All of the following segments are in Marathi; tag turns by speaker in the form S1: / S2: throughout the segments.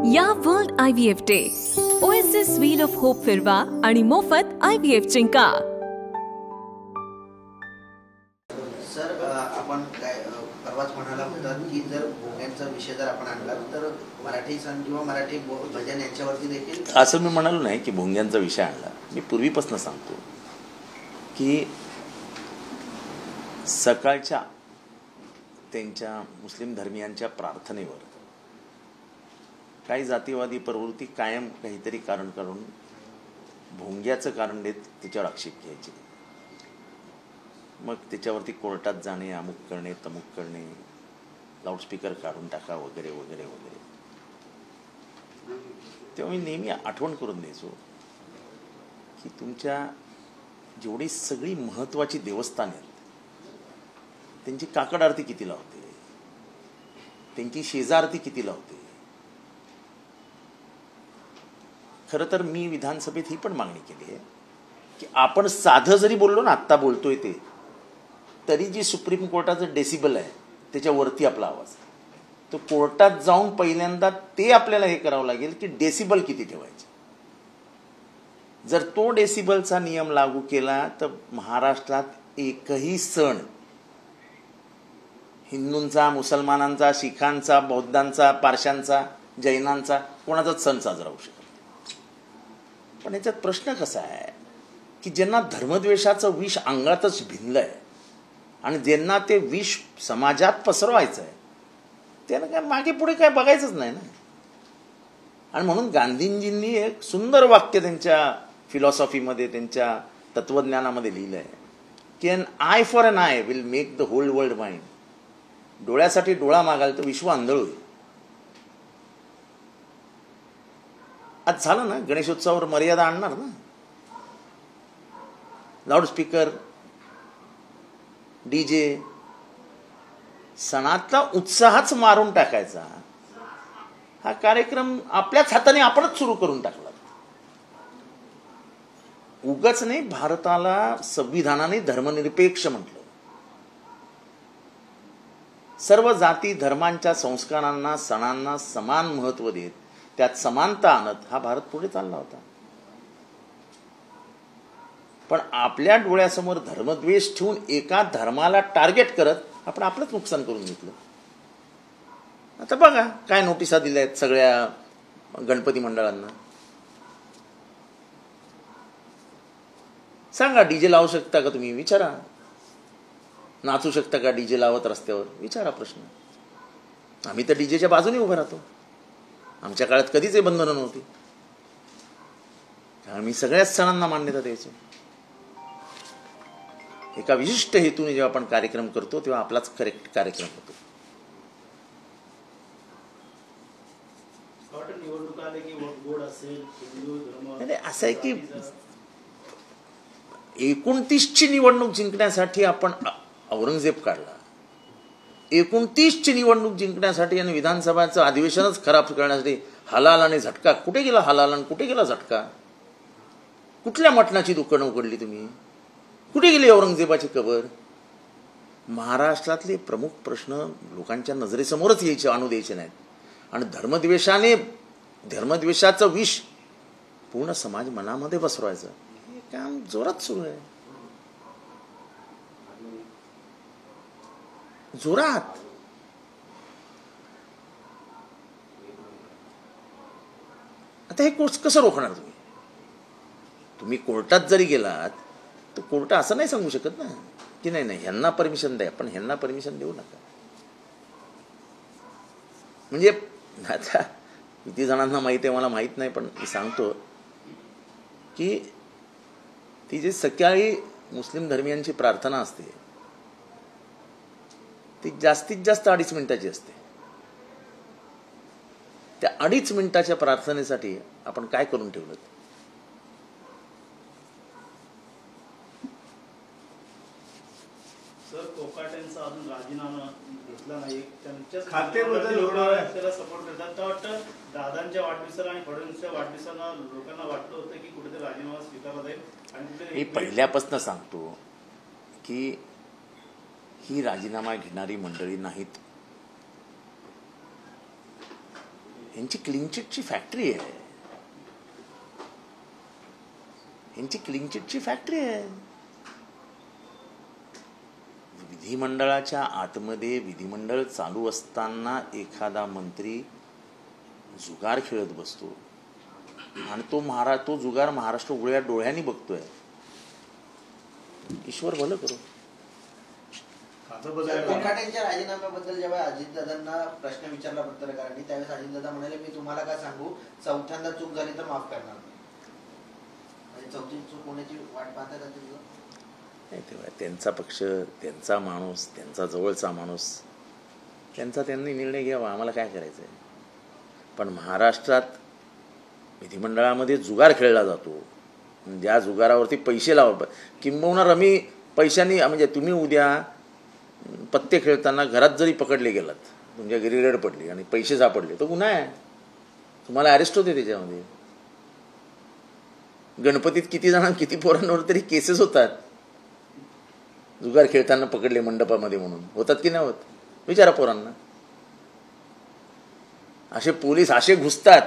S1: या world IVF day OSS wheel of hope फिरवा आणि मोफत IVF जिंका।
S2: सर आपण काय परवाच म्हणाला होता की जर भोंग्यांचा विषय जर आपण आणला तर मराठी सण किंवा मराठी भजन यांच्यावरती देखील
S3: असं मी म्हणालो नाही की भोंग्यांचा विषय आणला। मी पूर्वीपासून सांगतो की सकाळच्या त्यांच्या मुस्लिम धर्मियांच्या प्रार्थनेवर काही जातीवादी प्रवृत्ती कायम काहीतरी कारण करून भोंग्याचं कारण देत त्याच्यावर आक्षेप घ्यायचे। मग त्याच्यावरती कोर्टात जाणे, अमुक करणे, तमुक करणे, लाऊडस्पीकर काढून टाका वगैरे वगैरे वगैरे। तेव्हा मी नेहमी आठवण करून द्यायचो की तुमच्या जेवढी सगळी महत्त्वाची देवस्थाने आहेत त्यांची काकड आरती किती लावते, त्यांची शेजारती किती लावते। खरं तर मी विधानसभेत ही पण मागणी केली आहे की आपण साधं जरी बोललो ना, आत्ता बोलतोय ते, तरी जी सुप्रीम कोर्टाचं डेसिबल आहे त्याच्यावरती आपला आवाज, तो कोर्टात जाऊन पहिल्यांदा ते आपल्याला हे करावं लागेल की डेसिबल किती ठेवायचे। जर तो डेसिबलचा नियम लागू केला तर महाराष्ट्रात एकही सण हिंदूंचा, मुसलमानांचा, शिखांचा, बौद्धांचा, पारशांचा, जैनांचा कोणाचाच सण साजरा होऊ शकत। पण याच्यात प्रश्न कसा आहे की ज्यांना धर्मद्वेषाचं विष अंगातच भिनलंय आणि ज्यांना ते विष समाजात पसरवायचं आहे त्यांना काय मागे पुढे काय बघायचंच नाही ना। आणि म्हणून गांधीजींनी एक सुंदर वाक्य त्यांच्या फिलॉसॉफीमध्ये, त्यांच्या तत्वज्ञानामध्ये लिहिलं आहे की an eye for an eye will make the whole world mind. डोळ्यासाठी डोळा मागाल तर विश्व आंधळ होईल। आज झालं ना, गणेशोत्सवावर मर्यादा आणणार ना, लाऊडस्पीकर, डीजे, सणातला उत्साहच मारून टाकायचा हा कार्यक्रम आपल्याच हाताने आपणच सुरू करून टाकला। उगाच नाही भारताला संविधानाने धर्मनिरपेक्ष म्हटलं। सर्व जाती धर्मांच्या संस्कारांना, सणांना समान महत्त्व देत त्यात समानता आणत हा भारत पुढे चालला होता। पण आपल्या डोळ्यासमोर धर्मद्वेष ठेवून एका धर्माला टार्गेट करत आपण आपलंच नुकसान करून घेतलं। आता बघा काय नोटिसा दिल्या आहेत सगळ्या गणपती मंडळांना। सांगा, डीजे लावू शकता का तुम्ही? विचारा। नाचू शकता का डीजे लावत रस्त्यावर? विचारा प्रश्न। आम्ही तर डीजेच्या बाजूने उभं राहतो। आमच्या काळात कधीच हे बंधनं नव्हती, कारण मी सगळ्याच सणांना मान्यता द्यायचो। एका विशिष्ट हेतूने जेव्हा आपण कार्यक्रम करतो तेव्हा आपलाच करेक्ट कार्यक्रम होतो। असं आहे की 29ची निवडणूक जिंकण्यासाठी आपण औरंगजेब काढला, 29ची निवडणूक जिंकण्यासाठी आणि विधानसभाचं अधिवेशनच खराब करण्यासाठी हलाल आणि झटका। कुठे गेला हलाल आणि कुठे गेला झटका? कुठल्या मटणाची दुकानं उघडली तुम्ही? कुठे गेली औरंगजेबाची कबर? महाराष्ट्रातले प्रमुख प्रश्न लोकांच्या नजरेसमोरच यायचे, आणू द्यायचे नाहीत। आणि धर्मद्वेषाचं विष पूर्ण समाज मनामध्ये पसरवायचं हे काम जोरात सुरू आहे, जोरात। आता हे कसं रोखणार तुम्ही? तुम्ही कोर्टात जरी गेलात तर कोर्ट असं नाही सांगू शकत ना की नाही नाही ह्यांना परमिशन द्या, पण ह्यांना परमिशन देऊ नका। म्हणजे आता किती जणांना माहिती आहे मला माहीत नाही, पण मी सांगतो की ती जी सकाळी मुस्लिम धर्मियांची प्रार्थना असते ती जास्तीत जास्त 2.5 मिनिटाची असते। त्या 2.5 मिनिटाच्या प्रार्थनेसाठी आपण काय करून ठेवलं?
S4: सर, कोकाटेंचा अजून राजीनामा घेतला नाही, त्यांच्या खातेबद्दल सपोर्ट करतात। तर वाटतं दादांच्या वाढदिवसाला आणि फडणवीसच्या वाढदिवसाला लोकांना वाटलं होतं की कुठेतरी राजीनामा स्वीकारला जाईल। आणि
S3: मी पहिल्यापासून सांगतो की ही राजीनामा घेणारी मंडळी नाहीत। यांची क्लीन चिटची फॅक्टरी आहे, यांची क्लीन चिटची फॅक्टरी आहे. विधिमंडळाच्या आतमध्ये विधिमंडळ चालू असताना एखादा मंत्री जुगार खेळत बसतो आणि तो जुगार महाराष्ट्र उघड्या डोळ्यांनी बघतोय. ईश्वर भलं करो.
S2: कोकाटेंच्या राजीनाम्याबद्दल जेव्हा अजितदादांना प्रश्न विचारला पत्रकारांनी, त्यावेळेस अजितदादा म्हणाले, मी तुम्हाला काय सांगू, चौथ्यांदा चूक झाली तर माफ करणार नाही. चौथी चूक होण्याची वाट पाहता का तुम्ही?
S3: नाही, तेव्हा त्यांचा पक्ष, त्यांचा माणूस, त्यांचा जवळचा माणूस, त्यांनी निर्णय घ्यावा, आम्हाला काय करायचं आहे. पण महाराष्ट्रात विधिमंडळामध्ये जुगार खेळला जातो, ज्या जुगारावरती पैसे लावा, किंबहुना रमी पैशांनी, म्हणजे तुम्ही उद्या पत्ते खेळताना घरात जरी पकडले गेलात, तुमच्या घरी रेड पडली आणि पैसे सापडले, तो गुन्हा आहे, तुम्हाला अरेस्ट होते त्याच्यामध्ये. गणपतीत किती पोरांवर तरी केसेस होतात, जुगार खेळताना पकडले मंडपामध्ये म्हणून, होतात की नाही होत? विचारा पोरांना. असे पोलीस असे घुसतात,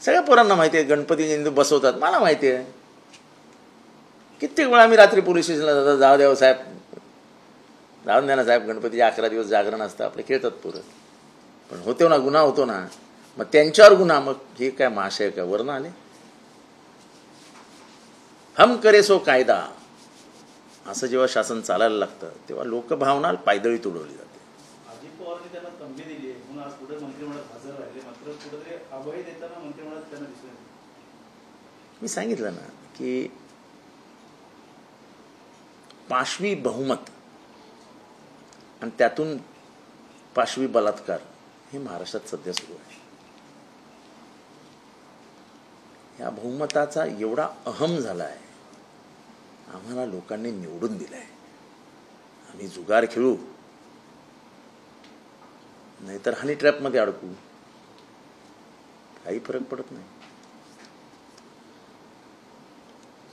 S3: सगळ्या पोरांना माहिती आहे. गणपती बसवतात, मला माहिती आहे. कित्येक वेळा आम्ही रात्री पोलीस स्टेशनला जातात, जाऊ द्यावं साहेब, जाऊन द्या ना साहेब, गणपतीचे 11 दिवस जागरण असतं, आपले खेळतात पोरं. पण होतो ना, गुन्हा होतो ना, मग त्यांच्यावर गुन्हा. मग हे काय महाशय काय वर्ण आले? हम करे सो कायदा, असं जेव्हा शासन चालायला लागतं तेव्हा लोकभावना पायदळी तुडवली जाते.
S4: अजित पवारांनी त्यांना तंबी दिली आहे म्हणून आज पुढे मंत्रिमंडळात हजर राहिले, मात्र कुठेतरी अभय देताना मंत्रिमंडळात त्यांना दिसलं.
S3: मी सांगितलं ना की पाशवी बहुमत आणि त्यातून पाशवी बलात्कार हे महाराष्ट्रात सध्या सुरू आहे. या बहुमताचा एवढा अहम झाला आहे, आम्हाला लोकांनी निवडून दिलाय, आम्ही जुगार खेळू नाहीतर हनी ट्रॅपमध्ये अडकू, काही फरक पडत नाही.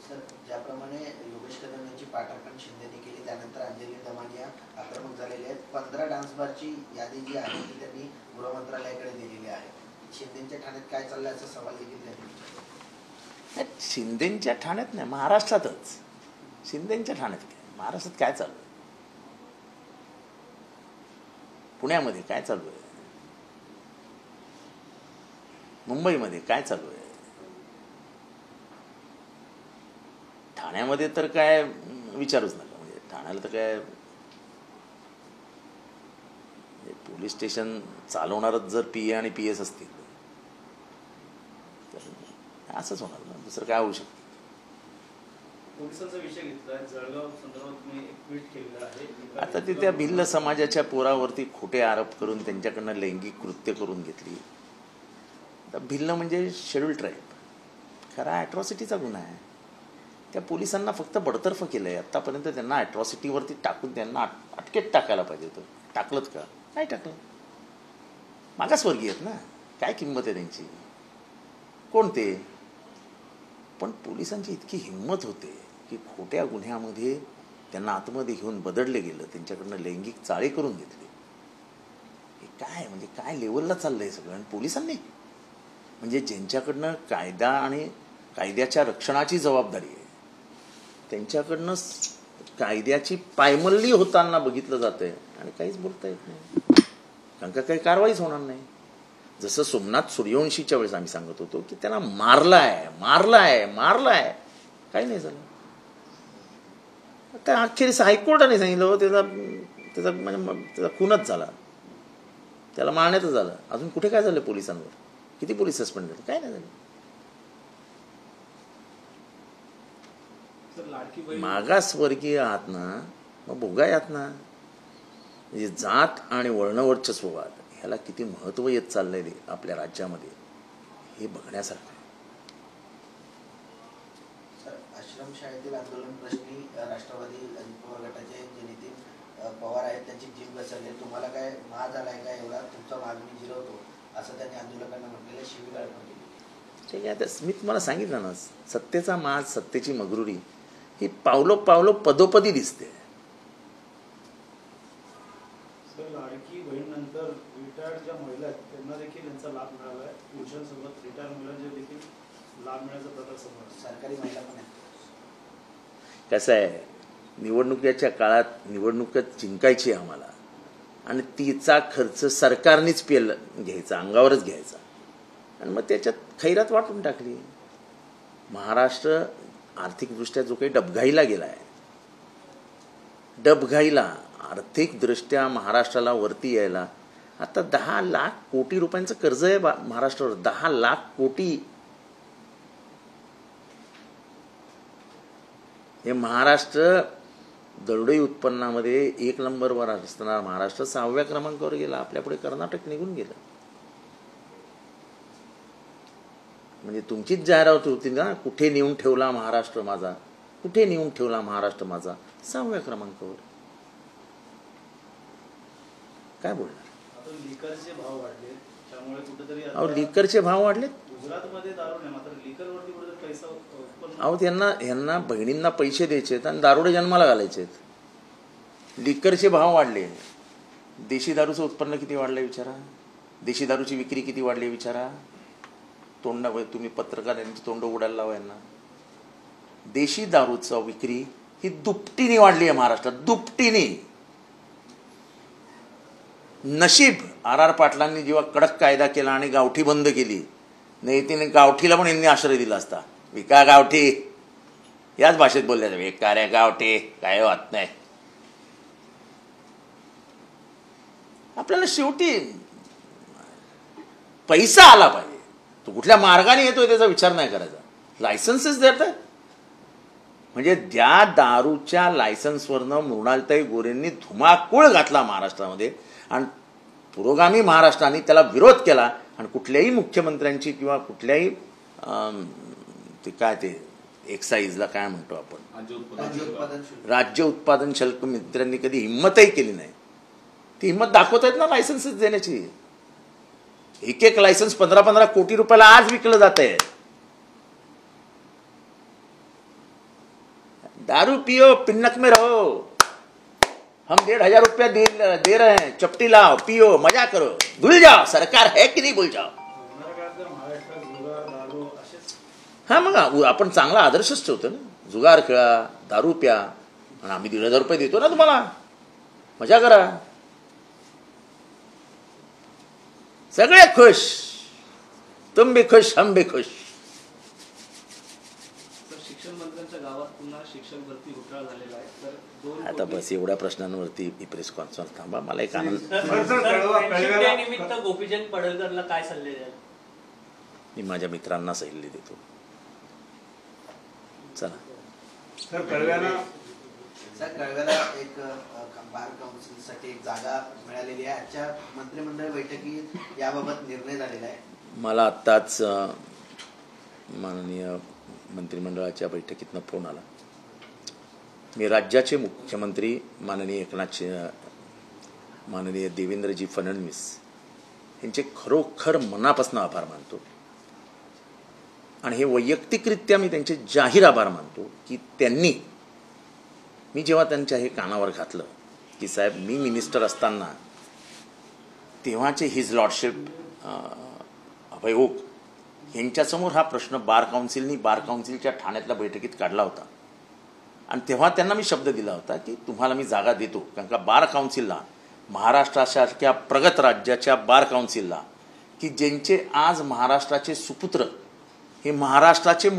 S2: सर, ज्याप्रमाणे योगेश कदम यांची पाठराखण शिंदेने केली, त्यानंतर अंजली दमानिया आक्रमक झालेले आहेत. 15 डान्स बारची यादी जी आहे ती त्यांनी गृह मंत्रालयाकडे दिलेली आहे. शिंदेच्या ठाण्यात काय चाललंय असा सवाल देखील त्यांनी विचारला.
S3: शिंदेच्या ठाण्यात नाही, महाराष्ट्रातच. शिंदेच्या ठाण्यात काय, महाराष्ट्रात काय चालू आहे, पुण्यामध्ये काय चालू आहे, मुंबईमध्ये काय चालू आहे, ठाण्यामध्ये तर काय विचारूच नका. म्हणजे ठाण्याला तर काय, पोलीस स्टेशन चालवणारच जर PA आणि PS असतील तर असंच होणार ना, दुसरं काय होऊ शकतं.
S4: पोलिसांचा विषय घेतला, जळगाव संदर्भात तुम्ही एक ट्विट केलेलं आहे.
S3: आता ते त्या भिल्ल समाजाच्या पोरावरती खोटे आरोप करून त्यांच्याकडनं लैंगिक कृत्य करून घेतली. आता भिल्ल म्हणजे शेड्यूल ट्राईब, खरा ॲट्रॉसिटीचा गुन्हा आहे. त्या पोलिसांना फक्त बडतर्फ केलं आहे आत्तापर्यंत. त्यांना ॲट्रॉसिटीवरती टाकून त्यांना अटकेत टाकायला पाहिजे होतं. टाकलंत का? नाही टाकलं. मागासवर्गीय आहेत ना, काय किंमत आहे त्यांची, कोणते? पण पोलिसांची इतकी हिंमत होते की खोट्या गुन्ह्यामध्ये त्यांना आतमध्ये घेऊन बदडले गेलं, त्यांच्याकडनं लैंगिक चाळे करून घेतले. हे काय, म्हणजे काय लेवलला चाललंय सगळं. आणि पोलिसांनी, म्हणजे ज्यांच्याकडनं कायदा आणि कायद्याच्या रक्षणाची जबाबदारी आहे, त्यांच्याकडनं कायद्याची पायमल्ली होताना बघितलं जातंय आणि काहीच बोलता येत नाही, कारण का काही कारवाईच होणार नाही. जसं सोमनाथ सूर्यवंशीच्या वेळेस आम्ही सांगत होतो की त्याला मारलाय, काही नाही झालं. आता अखेरीस हायकोर्टाने सांगितलं त्याचा खूनच झाला, त्याला मारण्यातच झालं. अजून कुठे काय झालं पोलिसांवर? किती पोलीस सस्पेंड झाले? काय नाही झालं. मागासवर्गीय आहात ना, मग भोगाय आहात ना. म्हणजे जात आणि वर्णवर्चस्ववाद ह्याला किती महत्व येत चाललंय आपल्या राज्यामध्ये, हे बघण्यासारखं आहे.
S2: आश्रमशाळेतील आंदोलन प्रश्नी राष्ट्रवादी अजित पवार गटाचे जे नितीन पवार आहेत त्यांची जीभ घसरली. तुम्हाला काय माज आलाय का एवढा, तुमचा माज मी जिरवतो असं त्यांनी आंदोलकांना म्हटलेलं, शिवीगाळ पण केली.
S3: ठीक आहे, आता मी तुम्हाला सांगितलं ना, सत्तेचा माज, सत्तेची मगरुरी ही पावलो पदोपदी दिसते.
S4: लाडकी बहीण नंतर विटा रिटायर्ड ज्या महिला आहेत त्यांना देखील यांचा लाभ मिळाला आहे. पुरुषांसोबत रिटायर महिलांचे देखील लाभ मिळायचा प्रकार समोर आला.
S2: सरकारी महिला पण आहेत.
S3: कसं आहे, निवडणुकीच्या काळात निवडणूक जिंकायची आहे आम्हाला आणि तिचा खर्च सरकारनेच घ्यायचा, अंगावरच घ्यायचा आणि मग त्याच्यात खैरात वाटून टाकली. महाराष्ट्र आर्थिकदृष्ट्या जो काही डबघाईला गेला आहे, डबघाईला आर्थिकदृष्ट्या महाराष्ट्राला वरती यायला आता 10 लाख कोटी रुपयांचं कर्ज आहे महाराष्ट्रावर. 10 लाख कोटी. हे महाराष्ट्र दरडोई उत्पन्नामध्ये 1 नंबरवर असताना महाराष्ट्र 6व्या क्रमांकावर गेला. आपल्यापुढे कर्नाटक निघून गेलं. म्हणजे तुमचीच जाहिरात होती ना, कुठे नेऊन ठेवला महाराष्ट्र माझा, कुठे नेऊन ठेवला महाराष्ट्र माझा, 6व्या क्रमांकावर. काय बोलणार?
S4: लिकरचे भाव वाढले त्यामुळे कुठेतरी
S3: अहो लिकरचे भाव वाढले.
S4: गुजरातमध्ये दारू नाही, मात्र लिकरवरती कुठेतरी पैसा उत्पन्न.
S3: अहो ह्यांना बहिणींना पैसे द्यायचे आणि दारुडे जन्माला घालायचे. लिकरचे भाव वाढले. देशी दारूचं उत्पन्न किती वाढलंय विचारा. देशी दारूची विक्री किती वाढली विचारा. तुम्ही पत्रकार यांची तोंड उघडायला लावा यांना. देशी दारूचा विक्री ही दुपटीने वाढली आहे महाराष्ट्रात, दुपटीने. नशीब RR पाटलांनी जेव्हा कडक कायदा केला आणि गावठी बंद केली, नाही तिने गावठीला पण यांनी आश्रय दिला असता. विका गावठी, याच भाषेत बोलल्या विका रे गावठी, काय होत नाही. आपल्याला शेवटी पैसा आला पाहिजे. तो कुठल्या मार्गाने येतोय त्याचा विचार नाही करायचा. लायसन्सेस देतात म्हणजे ज्या दारूच्या लायसन्सवरनं मृणालताई गोरेंनी धुमाकूळ घातला महाराष्ट्रामध्ये आणि पुरोगामी महाराष्ट्राने त्याला विरोध केला आणि कुठल्याही मुख्यमंत्र्यांची किंवा कुठल्याही ते काय ते एक्साईजला काय म्हणतो आपण, राज्य उत्पादन शुल्क मित्रांनी कधी हिंमतही केली नाही. ती हिंमत दाखवत आहेत ना लायसन्सेस देण्याची. एक लायसन्स 15-15 कोटी रुपयाला आज विकलं जात आहे. दारू पियो, पिन्नक में रहो, हम 1,500 रुपया दे रहे हैं, चपटी लाओ, पियो, मजा करो, भूल जाओ सरकार है की नहीं भूल जाओ. हा मग आपण चांगला आदर्शच ठेवतो ना. जुगार खेळा, दारू प्या आणि आम्ही 1,500 रुपये देतो ना तुम्हाला, मजा करा. सगळे खुश, तुम भी खुश, हम भी खुश.
S4: शिक्षण मंत्र्यांच्या गावात पुन्हा शिक्षण भरती घोटाळा झालेला आहे. तर
S3: आता बस एवढ्या प्रश्नांवरती प्रेस कॉन्फरन्स थांबा. मला एक आनंद.
S5: निमित्त गोपीचंद पडळकरला काय सल्ले द्याल?
S3: मी माझ्या मित्रांना सल्ले देतो. चला
S2: सर कळव्याला एक बार काउन्सिलसाठी एक जागा मिळालेली आहे. आजच्या मंत्रिमंडळ बैठकीत याबाबत निर्णय झालेला आहे.
S3: मला आत्ताच माननीय मंत्रिमंडळाच्या बैठकीतनं फोन आला. मी राज्याचे मुख्यमंत्री माननीय देवेंद्रजी फडणवीस यांचे खरोखर मनापासून आभार मानतो आणि हे वैयक्तिकरित्या मी त्यांचे जाहीर आभार मानतो की त्यांनी, मी जेव्हा त्यांच्या हे कानावर घातलं की साहेब मी मिनिस्टर असताना तेव्हाचे हिज लॉर्डशिप अभय ओक यांच्यासमोर हा प्रश्न बार काउन्सिलच्या ठाण्यातल्या बैठकीत काढला होता आणि तेव्हा त्यांना मी शब्द दिला होता की तुम्हाला मी जागा देतो. कारण का बार काउन्सिलला, महाराष्ट्रासारख्या प्रगत राज्याच्या बार काउन्सिलला की ज्यांचे आज महाराष्ट्राचे सुपुत्र हे महाराष्ट्राचे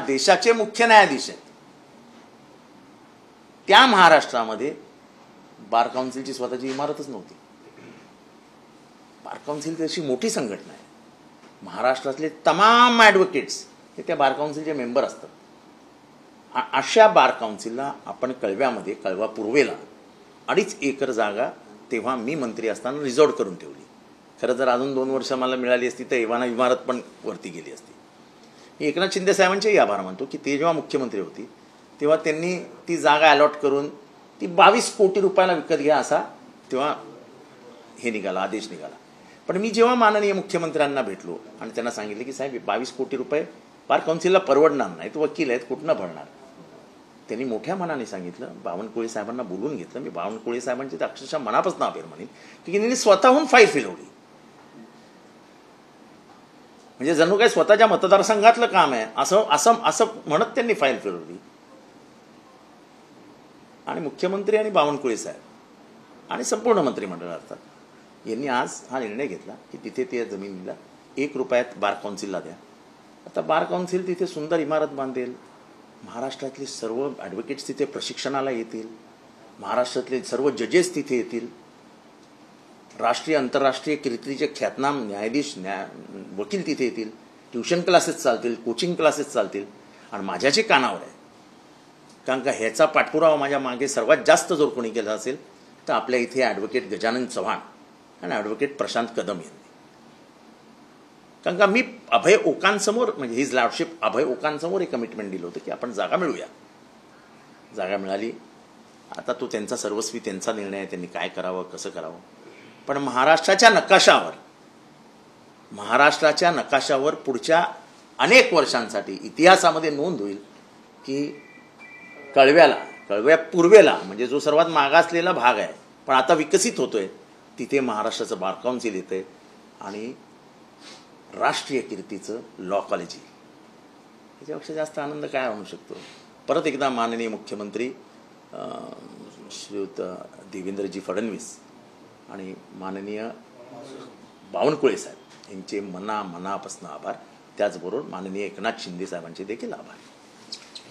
S3: देशाचे मुख्य न्यायाधीश आहेत, त्या महाराष्ट्रामध्ये बार काउन्सिलची स्वतःची इमारतच नव्हती. बार काउन्सिल तशी मोठी संघटना आहे. महाराष्ट्रातले तमाम ॲडव्होकेट्स हे त्या बार काउन्सिलचे मेंबर असतात. अशा बार काउन्सिलला आपण कळव्यामध्ये, कळवा पूर्वेला 2.5 एकर जागा तेव्हा मी मंत्री असताना रिझॉर्ट करून ठेवली. खरं जर अजून 2 वर्ष मला मिळाली असती तर एव्हाना इमारत पण वरती गेली असती. मी एकनाथ शिंदे साहेबांचेही आभार मानतो की ते जेव्हा मुख्यमंत्री होती तेव्हा त्यांनी ती जागा अलॉट करून ती 22 कोटी रुपयाला विकत घ्या असा तेव्हा हे निघाला, आदेश निघाला. पण मी जेव्हा माननीय मुख्यमंत्र्यांना भेटलो आणि त्यांना सांगितलं की साहेब 22 कोटी रुपये बार काउन्सिलला परवडणार नाहीत, वकील आहेत, कुठनं भरणार. त्यांनी मोठ्या मनाने सांगितलं. बावनकुळे साहेबांना बोलून घेतलं. मी बावनकुळे साहेबांची अक्षरशः मनापासून आभार मानेन की त्यांनी स्वतःहून फाईल फिरवली म्हणजे जणू काही स्वतःच्या मतदारसंघातलं काम आहे असं असं असं म्हणत त्यांनी फाईल फिरवली. आणि मुख्यमंत्री आणि बावनकुळे साहेब आणि संपूर्ण मंत्रिमंडळ अर्थात यांनी आज हा निर्णय घेतला की तिथे त्या जमिनीला 1 रुपयात बार काउन्सिलला द्या. आता बार काउन्सिल तिथे सुंदर इमारत बांधेल, महाराष्ट्रातले सर्व ॲडव्होकेट्स तिथे प्रशिक्षणाला येतील, महाराष्ट्रातले सर्व जजेस तिथे येतील, राष्ट्रीय आंतरराष्ट्रीय कीर्तीचे ख्यातनाम न्यायाधीश वकील तिथे येतील, ट्युशन क्लासेस चालतील, कोचिंग क्लासेस चालतील. आणि माझ्या जे कानावर आहे, कारण का ह्याचा पाठपुरावा माझ्या मागे सर्वात जास्त जर कोणी केला असेल तर आपल्या इथे ॲडव्होकेट गजानन चव्हाण आणि ॲडव्होकेट प्रशांत कदम यांनी. कारण का मी अभय ओकांसमोर म्हणजे हिज लॉर्डशिप अभय ओकांसमोर एक कमिटमेंट दिलं होतं की आपण जागा मिळूया. जागा मिळाली. आता तो त्यांचा सर्वस्वी त्यांचा निर्णय आहे, त्यांनी काय करावं कसं करावं. पण महाराष्ट्राच्या नकाशावर पुढच्या अनेक वर्षांसाठी इतिहासामध्ये नोंद होईल की कळव्या पूर्वेला म्हणजे जो सर्वात मागासलेला भाग आहे पण आता विकसित होतोय तिथे महाराष्ट्राचं बार काउन्सिल येतंय आणि राष्ट्रीय कीर्तीचं लॉ कॉलेज. याच्यापेक्षा जास्त आनंद काय होऊ शकतो. परत एकदा माननीय मुख्यमंत्री श्रीयुत देवेंद्रजी फडणवीस आणि माननीय बावनकुळे साहेब यांचे मनापासून आभार. त्याचबरोबर माननीय एकनाथ शिंदे साहेबांचे देखील आभार.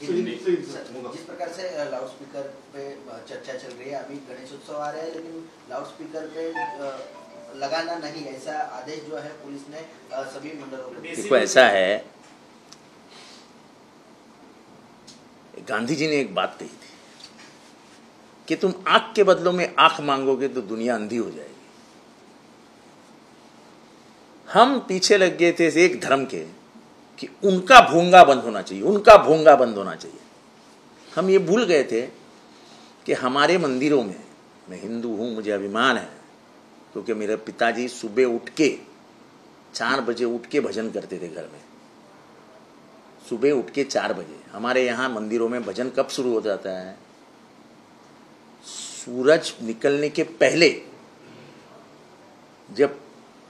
S2: जिस प्रकार से लाउडस्पीकर पे चर्चा चल रही है, अभी गणेश उत्सव आ रहा है लेकिन लाउडस्पीकर पे लगाना नहीं, ऐसा आदेश जो है पुलिस ने सभी मंडलों को.
S3: देखो ऐसा है, गांधी जी ने एक बात कही थी कि तुम आंख के बदलों में आंख मांगोगे तो दुनिया अंधी हो जाएगी. हम पीछे लग गए थे एक धर्म के कि उनका भोंगा बंद होना चाहिए, हम ये भूल गए थे कि हमारे मंदिरों में, मैं हिंदू हूं मुझे अभिमान है क्योंकि मेरे पिताजी सुबह उठ के 4 बजे उठ के भजन करते थे घर में. सुबह उठ के 4 बजे हमारे यहाँ मंदिरों में भजन कब शुरू हो जाता है? सूरज निकलने के पहले. जब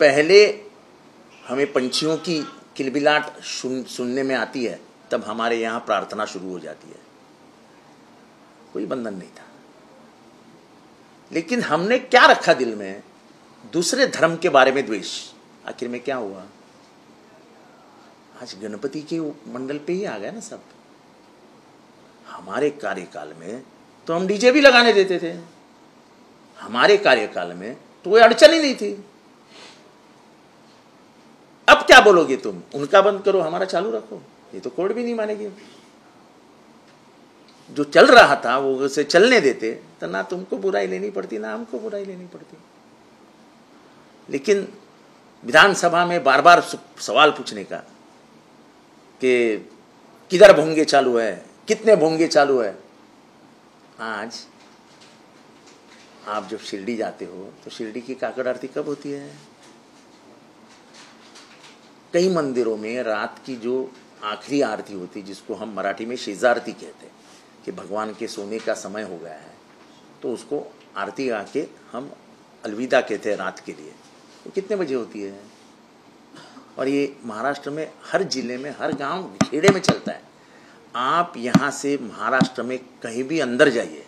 S3: पहले हमें पंछियों की किलबिलाट सुनने में आती है तब हमारे यहाँ प्रार्थना शुरू हो जाती है. कोई बंधन नहीं था. लेकिन हमने क्या रखा दिल में? दूसरे धर्म के बारे में द्वेष. आखिर में क्या हुआ? आज गणपति के मंडल पे ही आ गया ना सब. हमारे कार्यकाल में तो हम डीजे भी लगाने देते थे. हमारे कार्यकाल में तो कोई अड़चन ही नहीं थी. अब क्या बोलोगे तुम? उनका बंद करो, हमारा चालू रखो. ये तो कोर्ट भी नहीं मानेगी. जो चल रहा था वो उसे चलने देते तो ना तुमको बुराई लेनी पड़ती ना हमको बुराई लेनी पड़ती. लेकिन विधानसभा में बार बार सवाल पूछने का कि किधर भोंगे चालू है, कितने भोंगे चालू है. आज आप जब शिरडी जाते हो तो शिरडी की काकड़ आरती कब होती है? कई मंदिरों में रात की जो आखिरी आरती होती, जिसको हम मराठी में शेजारती कहते हैं कि भगवान के सोने का समय हो गया है, तो उसको आरती गा के हम अलविदा कहते हैं रात के लिए. तो कितने बजे होती है? और ये महाराष्ट्र में हर जिले में, हर गांव खेड़े में चलता है. आप यहाँ से महाराष्ट्र में कहीं भी अंदर जाइए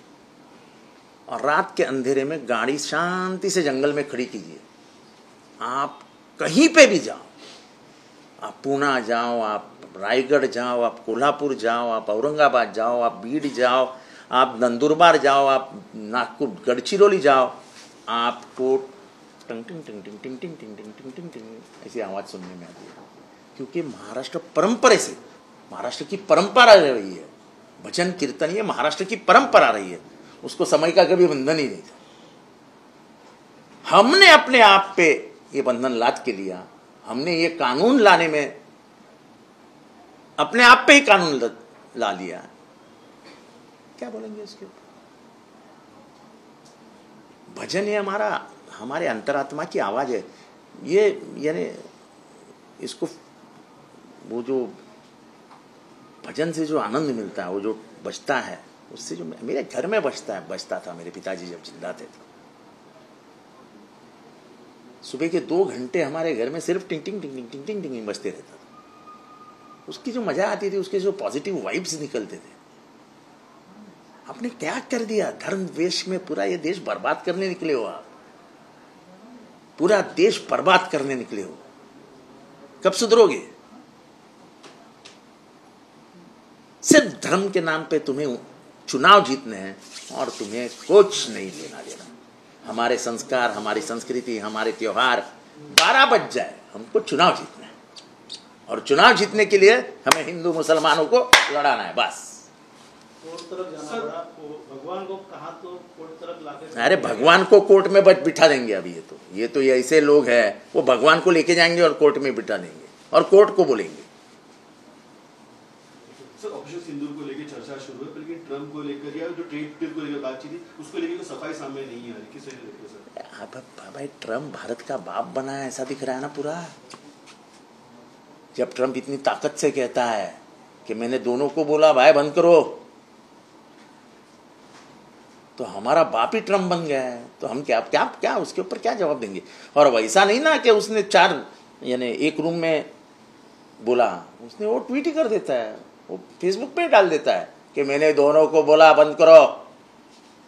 S3: और रात के अंधेरे में गाड़ी शांति से जंगल में खड़ी कीजिए. आप कहीं पे भी जाओ, आप पूना जाओ, आप रायगढ़ जाओ, आप कोल्हापुर जाओ, आप औरंगाबाद जाओ, आप बीड जाओ, आप नंदुरबार जाओ, आप नागपुर गढ़चिरौली जाओ, आपको टंग टिंग टिंग टिंग टिंग टिंग टिंग टिंग टिंग टिंग टिंग ऐसी आवाज़ सुनने में आती है. क्योंकि महाराष्ट्र परंपरा से, महाराष्ट्र की परंपरा रही है. भजन कीर्तन ये महाराष्ट्र की परंपरा रही है. उसको समय का कभी बंधन ही नहीं था. हमने अपने आप पे ये बंधन लाद के लिया. हमने ये कानून लाने में अपने आप पे ही कानून ला लिया. क्या बोलेंगे इसके ऊपर? भजन ये हमारे अंतरात्मा की आवाज है. ये यानी इसको वो जो भजन से जो आनंद मिलता है, वो जो बजता है, उससे जो मेरे घर में बजता था. मेरे पिताजी जब जिंदा थे तो सुबह के 2 घंटे हमारे घर में सिर्फ टिंग टिंग टिंग टिंग टिंग टिंग टिंग बजते रहता था। उसकी जो मजा आती थी, उसके जो पॉजिटिव वाइब्स निकलते थे। आपने क्या कर दिया? धर्म द्वेष में पूरा ये देश बर्बाद करने निकले हो आप। पूरा देश बर्बाद करने निकले हो। कब सुधरोगे? सिर्फ धर्म के नाम पे तुम्हें चुनाव जीतने हैं और तुम्हें कुछ नहीं लेना देना। हमारे संस्कार, हमारी संस्कृति, हमारे त्योहार 12 बज जाए, हमको चुनाव जीतना है। और चुनाव जीतने के लिए हमें हिंदू मुसलमानों को लड़ाना है, बस।
S4: कोर्ट तरफ जाना पड़ा, भगवान को कहा तो कोर्ट तरफ लाके।
S3: अरे भगवान को कोर्ट में बिठा देंगे अभी। ये तो ये ऐसे लोग हैं, वो भगवान को लेके जाएंगे और कोर्ट में बिठा देंगे और कोर्ट को बोलेंगे।
S6: सर, ऑपरेशन सिंदूर को लेकर चर्चा शुरू है, लेकिन ट्रम्प को लेकर या जो ट्रेड डील को लेकर बातचीत थी, उसको लेकर कोई सफाई सामने नहीं आ रही। किस तरह देखते हो सर?
S3: भाई ट्रम्प भारत का बाप बना है, ऐसा दिख रहा है ना पूरा। जब ट्रम्प इतनी ताकत से कहता है कि मैंने दोनों को बोला भाई बंद करो, तो हमारा बाप ही ट्रम्प बन गया है। तो हम क्या क्या क्या उसके ऊपर क्या जवाब देंगे? और वैसा नहीं ना कि उसने 4 यानी एक रूम में बोला, उसने वो ट्वीट ही कर देता है, वो फेसबुक पे डाल देता है कि मैंने दोनों को बोला बंद करो।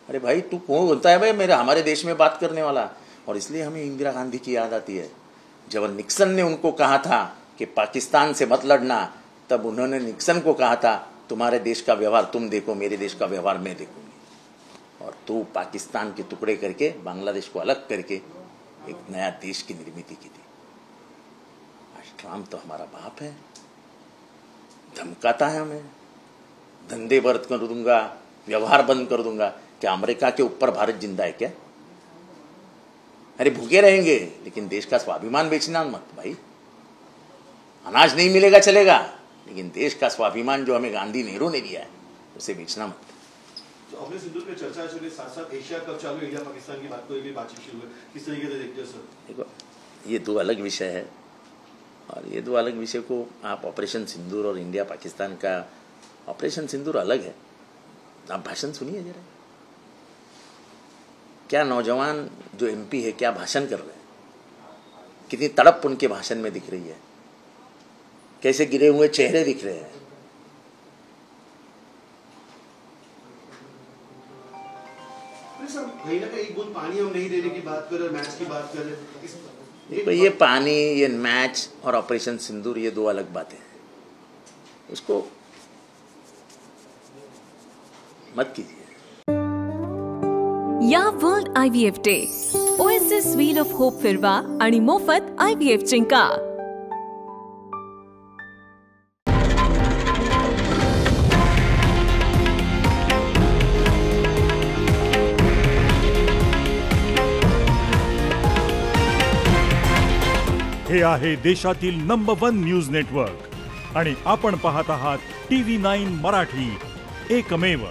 S3: अरे भाई तू कौन होता है भाई मेरे हमारे देश में बात करने वाला? और इसलिए हमें इंदिरा गांधी की याद आती है। जब निक्सन ने उनको कहा था कि पाकिस्तान से मत लड़ना, तब उन्होंने निक्सन को कहा था तुम्हारे देश का व्यवहार तुम देखो, मेरे देश का व्यवहार मैं देखूंगी। और तू पाकिस्तान के टुकड़े करके बांग्लादेश को अलग करके एक नया देश की निर्मित की थी। आज ट्रम्प तो हमारा बाप है, धमकाता है हमें, धंधे बंद कर दूंगा, व्यवहार बंद कर दूंगा। क्या अमेरिका के ऊपर भारत जिंदा है क्या? अरे भूखे रहेंगे लेकिन देश का स्वाभिमान बेचना मत भाई। अनाज नहीं मिलेगा चलेगा, लेकिन देश का स्वाभिमान जो हमें गांधी नेहरू ने दिया है उसे बेचना मत।
S6: तो ऑपरेशन सिंदूर पे चर्चा चल रही, साथ-साथ एशिया कप चालू है, इंडिया पाकिस्तान की बात को लेकर बातचीत शुरू है। किस तरीके से देखते हो सर?
S3: देखो ये 2 अलग विषय है, और ये 2 अलग विषय को आप ऑपरेशन सिंदूर और इंडिया पाकिस्तान का, ऑपरेशन सिंदूर अलग है। आप भाषण सुनिए जरा, क्या नौजवान जो MP है क्या भाषण कर रहे हैं, कितनी तड़प उनके भाषण में दिख रही है, कैसे गिरे हुए चेहरे दिख रहे हैं।
S6: कहीं ना कहीं एक बूंद पानी हम नहीं देने की बात कर रहे, मैच की बात कर रहे।
S3: तो ये पानी, ये मैच और ऑपरेशन सिंदूर ये 2 अलग बातें हैं, इसको मत कीजिए।
S1: या world IVF day, OSS wheel of hope फिरवा आणि मोफत IVF जिंका।
S7: हे आहे देशातील नंबर 1 न्यूज नेटवर्क आणि आपण पाहत आहात TV9 मराठी, एकमेव।